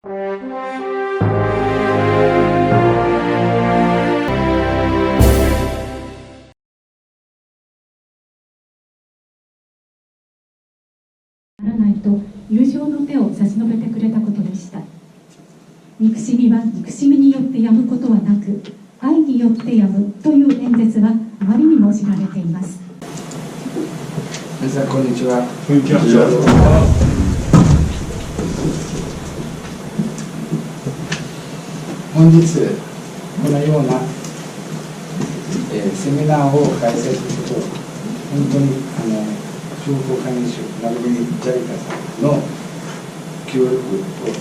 ならないと友情の手を差し伸べてくれたことでした。憎しみは憎しみによって止むことはなく、愛によって止むという演説はあまりにも知られています。皆さんこんにちは。こんにちは。本日このような、セミナーを開催することを本当に商工会議所なるべくジャイカさんの協力を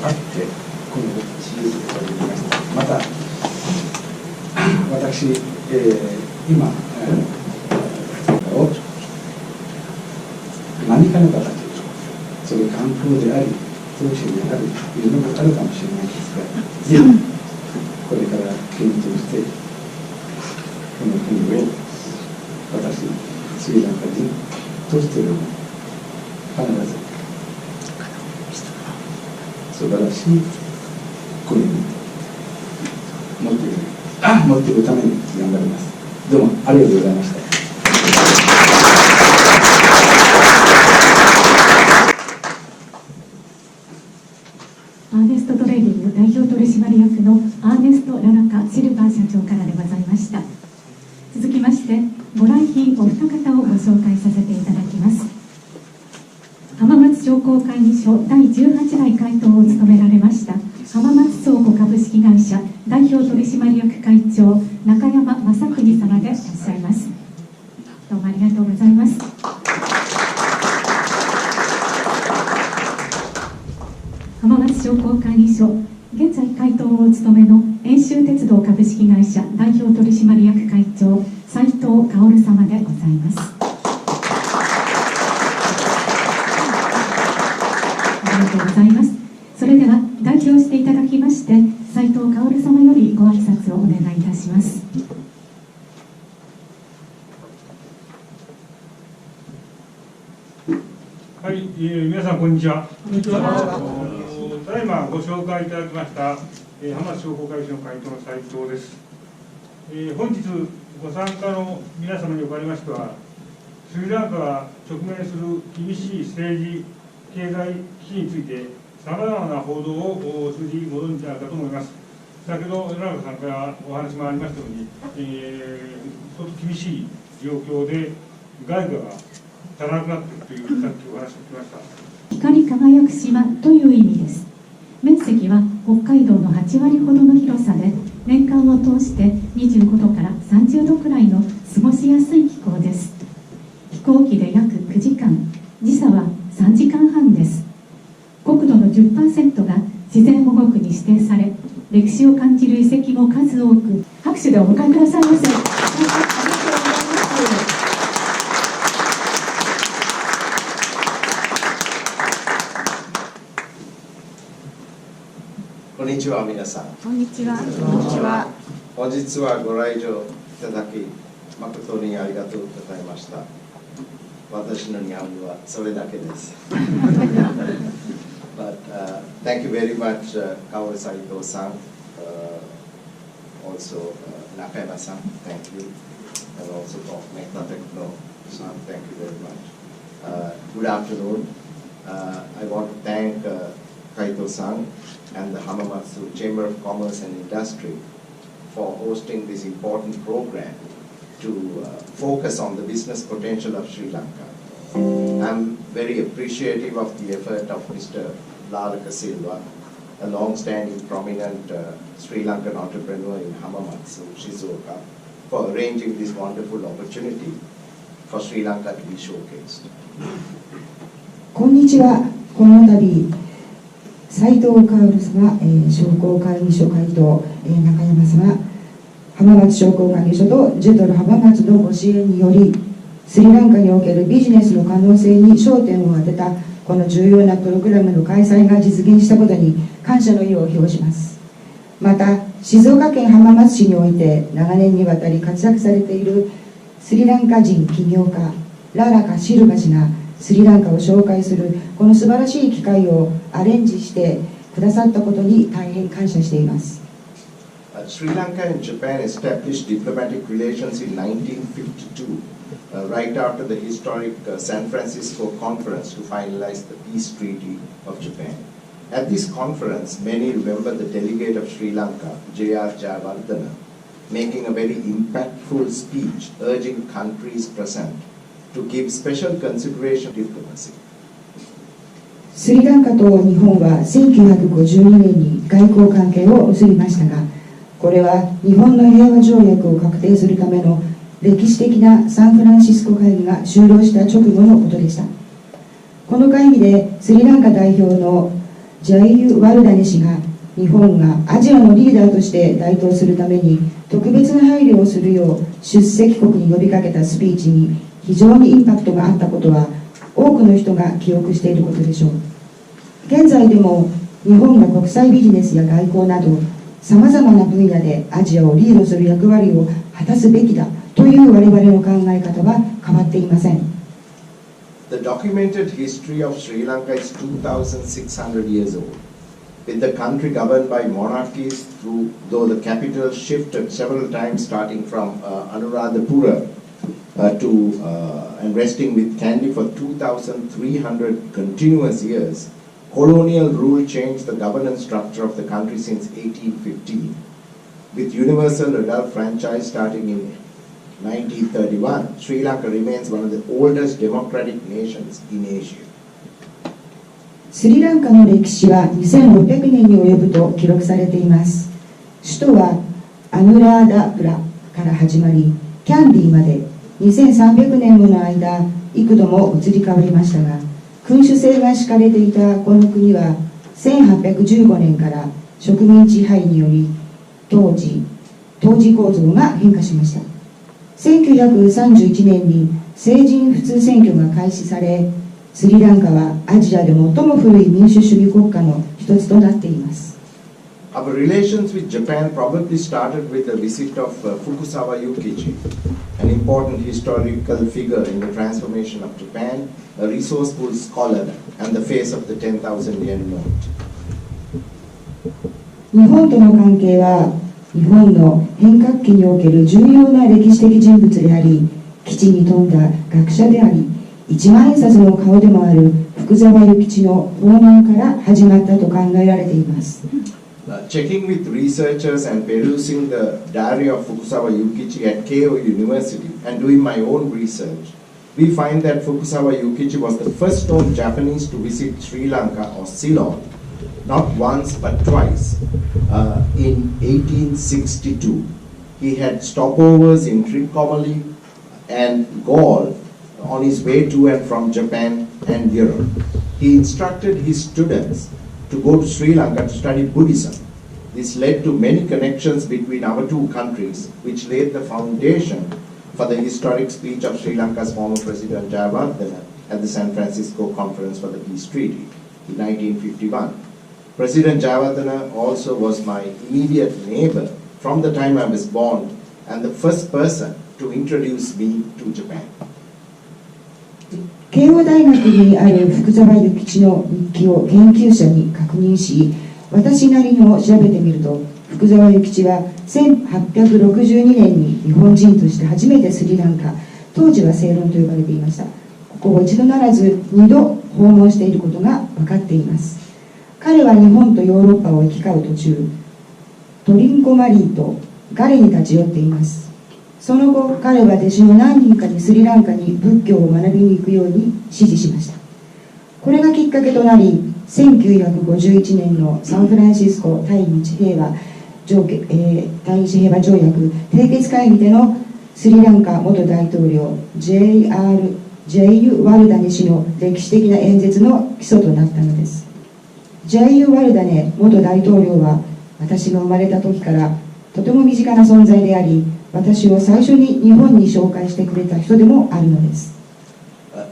あってこの地位を取りました。また私、今、何かの形でそれ観光であり投資であるというのがあるかもしれないですが、ぜひこれから検討してこの国を私スリランカ人としてでも必ず素晴らしい国に持っていくために頑張ります。どうもありがとうございました。アーネストトレーディング代表取締役のアーネスト・ララカ・シルバー社長からでございました。続きましてご来賓お二方をご紹介させていただきます。浜松商工会議所第18代会頭を務められました浜松倉庫株式会社代表取締役会長中山正邦様でいらっしゃいます。どうもありがとうございます。浜松商工会議所現在会頭をお務めの遠州鉄道株式会社代表取締役会長斉藤薫様でございます。ありがとうございます。それでは代表していただきまして斉藤薫様よりご挨拶をお願いいたします。はい、皆さんこんにちは。こんにちは。ただいまご紹介いただきました浜松商工会議所の会頭の斉藤です。本日ご参加の皆様におかれましては、スリランカが直面する厳しい政治経済危機についてさまざまな報道を通じご存じであるかと思います。先ほど村中さんからお話もありましたように、相当厳しい状況で外貨が足らなくなっているというさっきお話を聞きました。光り輝く島という意味です。面積は北海道の8割ほどの広さで、年間を通して25度から30度くらいの過ごしやすい気候です。飛行機で約9時間、時差は3時間半です。国土の 10% が自然保護区に指定され、歴史を感じる遺跡も数多く、拍手でお迎えくださいませ。こんにちは、皆さん。こんにちは。こんにちは。本日はご来場いただき誠にありがとうございました。私の日本語はそれだけです。But thank you very much, Kaoru Saito-san, also Nakayama-san, thank you, and also Mekta Techno-san, thank you very much. Good afternoon. I want to thank Kaito-san and the Hamamatsu Chamber of Commerce and Industry for hosting this important program to focus on the business potential of Sri Lanka. I'm very appreciative of the effort of Mr. Laraka Silva, a long-standing prominent Sri Lankan entrepreneur in Hamamatsu, Shizuoka, for arranging this wonderful opportunity for Sri Lanka to be showcased. こんにちは。この度斉藤薫様、商工会議所会頭、中山様、浜松商工会議所とジェトロ浜松のご支援により、スリランカにおけるビジネスの可能性に焦点を当てたこの重要なプログラムの開催が実現したことに感謝の意を表します。また静岡県浜松市において長年にわたり活躍されているスリランカ人起業家ララカ・シルバ氏がスリランカを紹介するこの素晴らしい機会をアレンジしてくくださったことに大変感謝しています。Sri Lanka and Japan established diplomatic relations in 1952, right after the historic San Francisco Conference to finalize the peace treaty of Japan. At this conference, many remember the delegate of Sri Lanka, J.R. Jayawardena, making a very impactful speech urging countries present to give special consideration to diplomacy. スリランカと日本は1952年に外交関係を結びましたが、これは日本の平和条約を確定するための歴史的なサンフランシスコ会議が終了した直後のことでした。この会議でスリランカ代表のジャイユ・ワルダネ氏が日本がアジアのリーダーとして台頭するために特別な配慮をするよう出席国に呼びかけたスピーチに非常にインパクトがあったことは多くの人が記憶していることでしょう。現在でも日本が国際ビジネスや外交などさまざまな分野でアジアをリードする役割を果たすべきだという我々の考え方は変わっていません。The documented history of Sri Lanka is 2,600 years old. With the country governed by monarchies, though the capital shifted several times, starting from Anuradhapura and resting with Kandy for 2,300 continuous years, colonial rule changed the governance structure of the country since 1815. With universal adult franchise starting in 1931, Sri Lanka remains one of the oldest democratic nations in Asia. スリランカの歴史は2600年に及ぶと記録されています。首都はアヌラーダプラから始まり、キャンディまで2300年もの間、幾度も移り変わりましたが、君主制が敷かれていたこの国は1815年から植民地支配により当時構造が変化しました。1931年に成人普通選挙が開始され、スリランカはアジアで最も古い民主主義国家の一つとなっています。Our relations with Japan probably started with a visit of Fukusawa Yukichi, an important historical figure in the transformation of Japan, a resourceful scholar, and the face of the 10,000 yen note. 日本との関係は日本の変革期における重要な歴史的人物であり、基地に富んだ学者であり、一万円札の顔でもある福沢諭吉の訪問から始まったと考えられています。Checking with researchers and perusing the diary of Fukusawa Yukichi at Keio University and doing my own research, we find that Fukusawa Yukichi was the first known Japanese to visit Sri Lanka or Ceylon, not once but twice, in 1862. He had stopovers in Trincomalee and Galle on his way to and from Japan and Europe. He instructed his students to go to Sri Lanka to study Buddhism. This led to many connections between our two countries, which laid the foundation for the historic speech of Sri Lanka's former President Jayawardena at the San Francisco Conference for the Peace Treaty in 1951. President Jayawardena also was my immediate neighbor from the time I was born and the first person to introduce me to Japan. 慶応大学にある福沢諭吉の日記を研究者に確認し、私なりの調べてみると、福沢諭吉は1862年に日本人として初めてスリランカ、当時はセイロンと呼ばれていました、ここを一度ならず2度訪問していることが分かっています。彼は日本とヨーロッパを行き交う途中、トリンコマリーとガレに立ち寄っています。その後、彼は弟子の何人かにスリランカに仏教を学びに行くように指示しました。これがきっかけとなり、1951年のサンフランシスコ対日平和条約締結会議でのスリランカ元大統領 J.U. ワルダネ氏の歴史的な演説の基礎となったのです。J.U. ワルダネ元大統領は私が生まれた時からとても身近な存在であり、私を最初に日本に紹介してくれた人でもあるのです。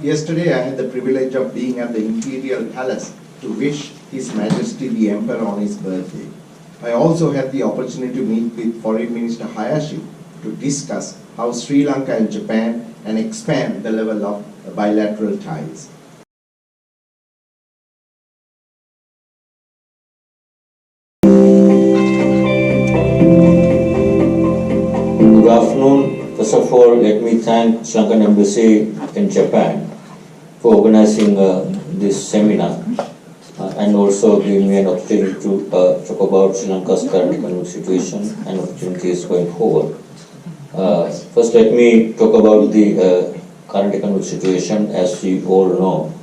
Yesterday I had the privilege of being at the Imperial Palace to wish His Majesty the Emperor on his birthday. I also had the opportunity to meet with Foreign Minister Hayashi to discuss how Sri Lanka and Japan and expand the level of bilateral ties. First of all, let me thank Sri Lankan Embassy in Japan for organizing this seminar and also giving me an opportunity to talk about Sri Lanka's current economic situation and opportunities going forward. First, let me talk about the current economic situation. As we all know,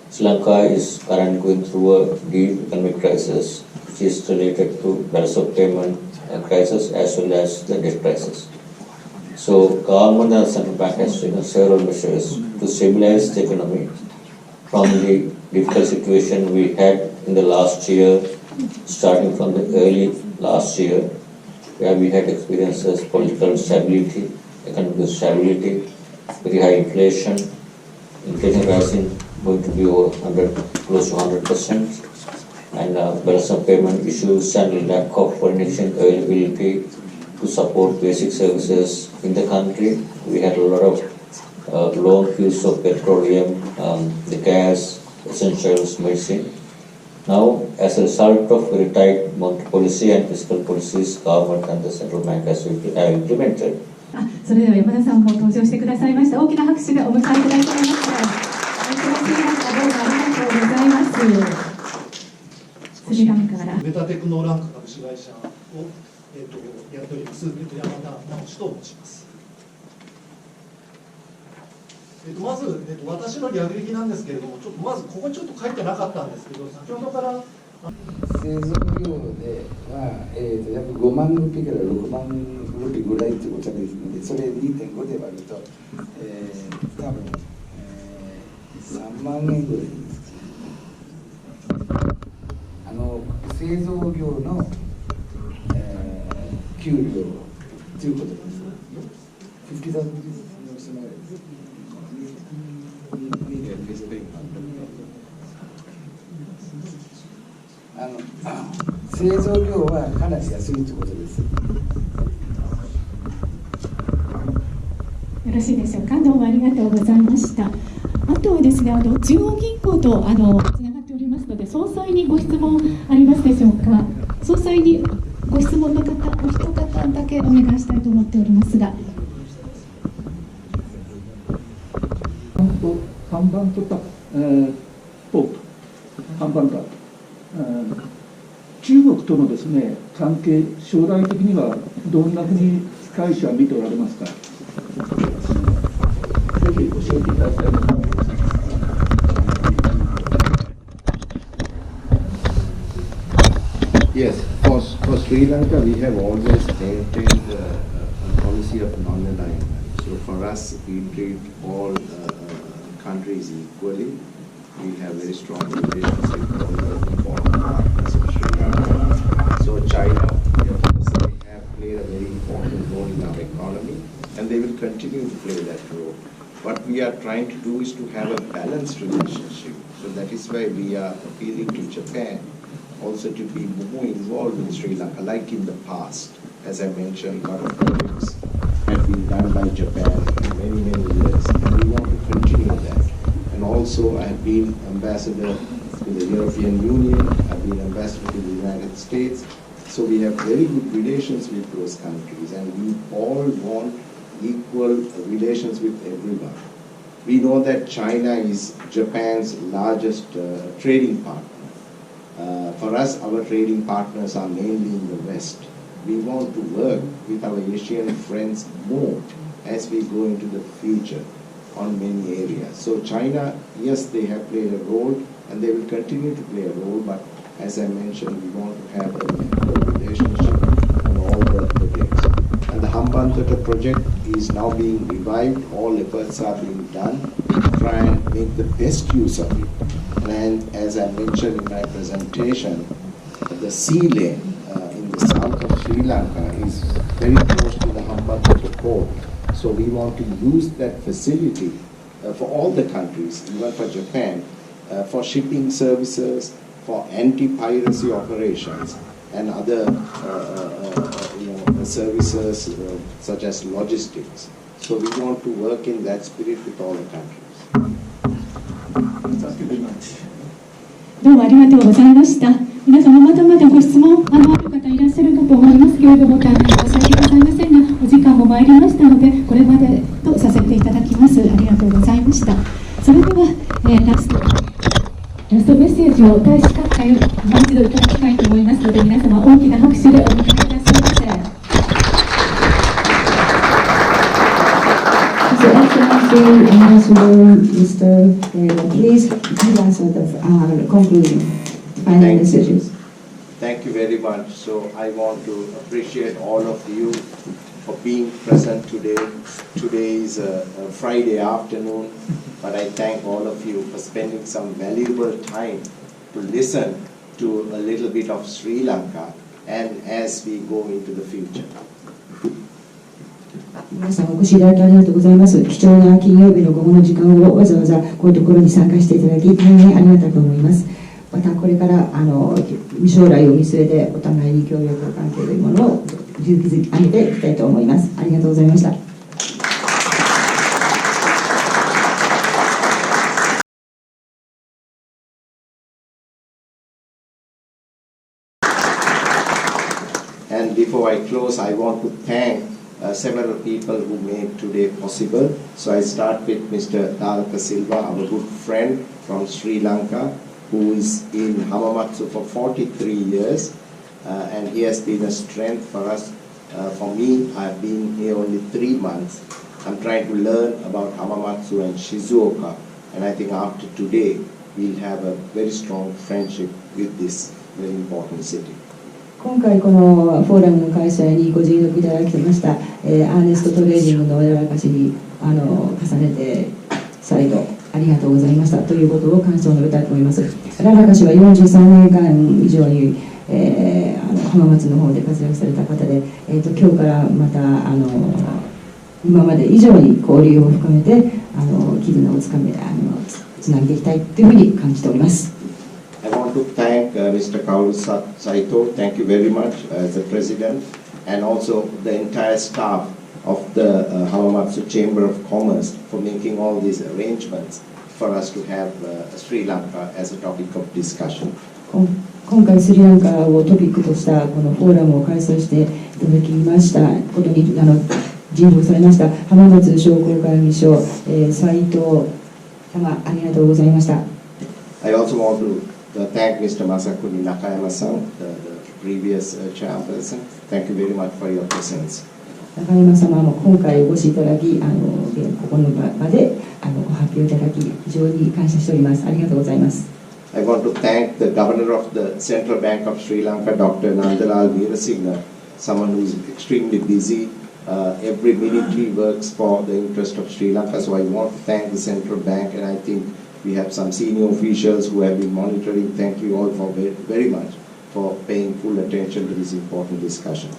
Sri Lanka is currently going through a deep economic crisis, which is related to balance of payment crisis as well as the debt crisis. So, government and central bank has taken several measures to stabilize the economy from the difficult situation we had in the last year, starting from the early last year, where we had experiences political stability, economic stability, very high inflation rising, going to be over 100, close to 100%, and balance of payment issues and lack of foreign exchange availability to support basic services in the country. We had a lot of long queues of petroleum, the gas, essentials, medicine. Now, as a result of very tight monetary policy and fiscal policies, government and the central bank has implemented. それでは山田さんも登場してくださいました。大きな拍手でお迎えいただきたいます。お忙しい中、どうもありがとうございます。スリランカからメタテクノランカ株式会社を、やっております山田直樹と申します。まず、私の略歴なんですけれども、ちょっとまずここちょっと書いてなかったんですけど、先ほどから製造業では、約5万ルピーから6万ルピーぐらいということですので、それ 2.5 で割ると、多分、3万円ぐらいです。製造業の、給料ということです。50,000 製造業はかなり安いということです。よろしいでしょうか。どうもありがとうございました。あとはですね、中央銀行とつながっておりますので、総裁にご質問ありますでしょうか。総裁にご質問の方、お一方だけお願いしたいと思っておりますが。看板とポート、看板か。中国とのですね、関係、将来的にはどんなふうに会社は見ておられますか。ぜひ教えていただきたいと思います。Yes, for Sri Lanka, we have always maintained a policy of non-alignment. So for us, we treat all countries equally. We have very strong relations with all the important partners of Sri Lanka. So China, they have played a very important role in our economy, and they will continue to play that role. What we are trying to do is to have a balanced relationship. So that is why we are appealing to Japan also to be more involved in Sri Lanka, like in the past. As I mentioned, a lot of projects have been done by Japan in many, many years, and we want to continue that. And also, I have been ambassador to the European Union, I've been ambassador to the United States. So we have very good relations with those countries, and we all want equal relations with everyone. We know that China is Japan's largest trading partner. For us, our trading partners are mainly in the West. We want to work with our Asian friends more as we go into the future on many areas. So China, yes, they have played a role and they will continue to play a role, but as I mentioned, we want to have a good relationship on all the projects. And the Hamamatsu project is now being revived. All efforts are being done to try and make the best use of it. And as I mentioned in my presentation, the sea lane in the south of Sri Lanka is very close to the Hamamatsu port. So we want to use that facility for all the countries, even for Japan, for shipping services, for anti-piracy operations, and other services such as logistics. So we want to work in that spirit with all the countries. Thank you very much. どうもありがとうございました。皆様まだまだご質問ある方いらっしゃるかと思いますけれども、大変申し訳ございませんが、お時時間も参りましたので、これまでとさせていただきます。ありがとうございました。それでは、ラストメッセージを大使閣下よりもう一度いただきたいと思いますので、皆様大きな拍手でお迎えくださいませ。So, Excellency, Ambassador Mr. Ferreira, please give us the concluding final messages. Thank you very much. So I want to appreciate all of you for being present today. Today is a Friday afternoon, but I thank all of you for spending some valuable time to listen to a little bit of Sri Lanka and as we go into the future. 皆さんお越しいただきありがとうございます。貴重な金曜日の午後の時間をわざわざこういうところに参加していただき大変ありがたく思います。またこれから将来を見据えてお互いに協力関係というものを築き上げていきたいと思います。ありがとうございました。And before I close, I want to thank several people who made today possible. So I start with Mr. Dalka Silva, our good friend from Sri Lanka, who is in Hamamatsu for 43 years, and he has been a strength for us. For me, I've been here only 3 months. I'm trying to learn about Hamamatsu and Shizuoka, and I think after today, we'll have a very strong friendship with this very important city. 今回このフォーラムの開催にご尽力いただきました、アーネストトレーニングのやらかしに重ねて再度ありがとうございましたということを感想を述べたいと思います。ララカ氏は43年間以上に、浜松の方で活躍された方で、今日からまた今まで以上に交流を深めて絆をつなげていきたいというふうに感じております。I want to thank Mr. Kaoru Saito. Thank you very much as the president, and also the entire staff of the Hamamatsu Chamber of Commerce for making all these arrangements for us to have Sri Lanka as a topic of discussion. 今回スリランカをトピックとしたこのフォーラムを開催していただきましたことに尽力されました浜松商工会議所、斉藤様ありがとうございました。I also want to thank Mr. Masakuni Nakayama-san, the previous chairperson. Thank you very much for your presence. 中山様も今回お越しいただき、ここの場で発表いただき、非常に感謝しております。ありがとうございます。I want to thank the governor of the Central Bank of Sri Lanka, Dr. Nandalal Veerasinghe, someone who is extremely busy. Every minute he works for the interest of Sri Lanka. So I want to thank the Central Bank, and I think we have some senior officials who have been monitoring. Thank you all for very much for paying full attention to this important discussion.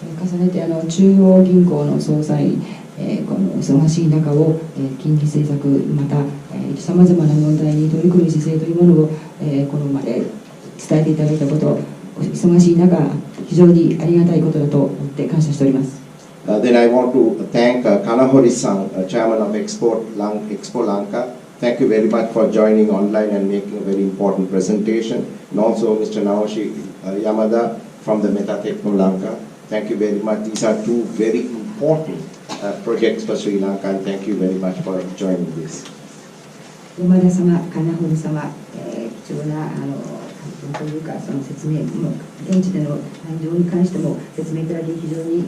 重ねて中央銀行の総裁、この忙しい中を、金利政策またさまざまな問題に取り組む姿勢というものを、この場で伝えていただいたこと、忙しい中非常にありがたいことだと思って感謝しております。Then I want to thank Kanahori-san, chairman of Expo Lanka. Thank you very much for joining online and making a very important presentation. And also Mr. Naoshi Yamada from the Metatechno Lanka. Thank you very much. These are two very important projects for Sri Lanka, and thank you very much for joining this. 山田様、金堀様、貴重なというかその説明も現地での誕生に関しても説明いただき非常に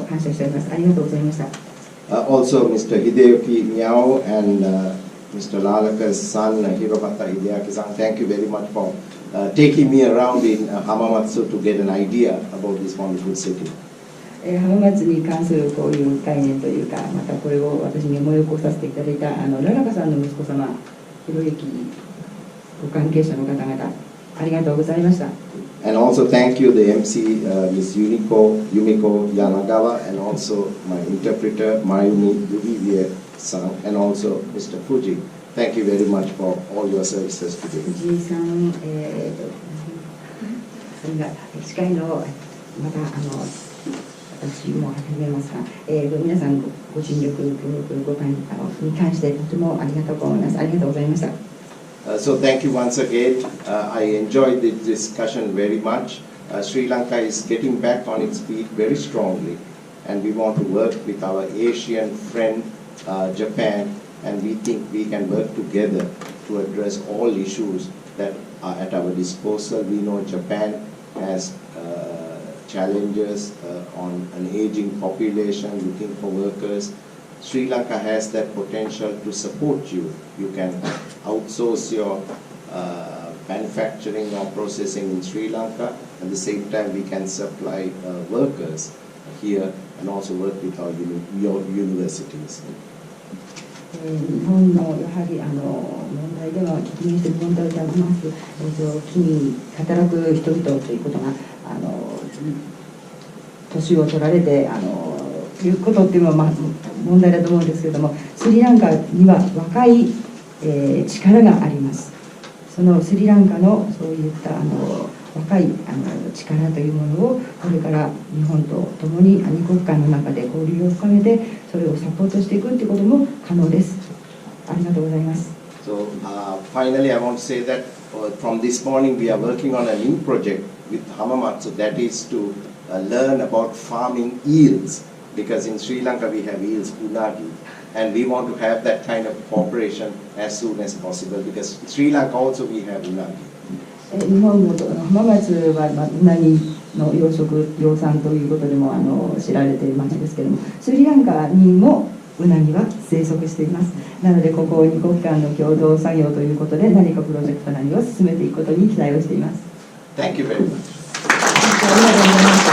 感謝しております。ありがとうございました。Also, Mr. Hideyuki Miao and Mr. Lalaka's son, Hirobata Hideaki-san, thank you very much for taking me around in Hamamatsu to get an idea about this wonderful city. 浜松に関するこういう概念というか、またこれを私に思い起こさせていただいたララカさんの息子様、ひろゆきご関係者の方々、ありがとうございました。And also thank you, the MC, Ms. Yumiko Yanagawa, and also my interpreter, Mayumi Yuvivie-san, and also Mr. Fuji. Thank you very much for all your services today. 藤井さん、それが司会のまた私も始めますが、皆さんご尽力ご関に関してとてもありがとう思います。ありがとうございました。So thank you once again. I enjoyed the discussion very much. Sri Lanka is getting back on its feet very strongly, and we want to work with our Asian friend, Japan, and we think we can work together to address all issues that are at our disposal. We know Japan has challenges on an aging population looking for workers. Sri Lanka has that potential to support you. You can outsource your manufacturing or processing in Sri Lanka. At the same time, we can supply workers here and also work with your universities. 日本のやはり問題では喫緊している問題であります。木に働く人々ということが年を取られていうことっていうのは問題だと思うんですけれども、スリランカには若い力があります。そのスリランカのそういった若い力というものをこれから日本と共に2国間の中で交流を深めてそれをサポートしていくということも可能です。ありがとうございます。So finally, I want to say that from this morning we are working on a new project with Hamamatsu that is to learn about farming eels, because in Sri Lanka we have eels, unagi, and we want to have that kind of cooperation as soon as possible, because Sri Lanka also we have unagi. 日本の浜松はうなぎの養殖養蚕ということでも知られているわけですけれども、スリランカにもうなぎは生息しています。なのでここ2国間の共同作業ということで何かプロジェクトなりを進めていくことに期待をしています。Thank you very much. ありがとうございます。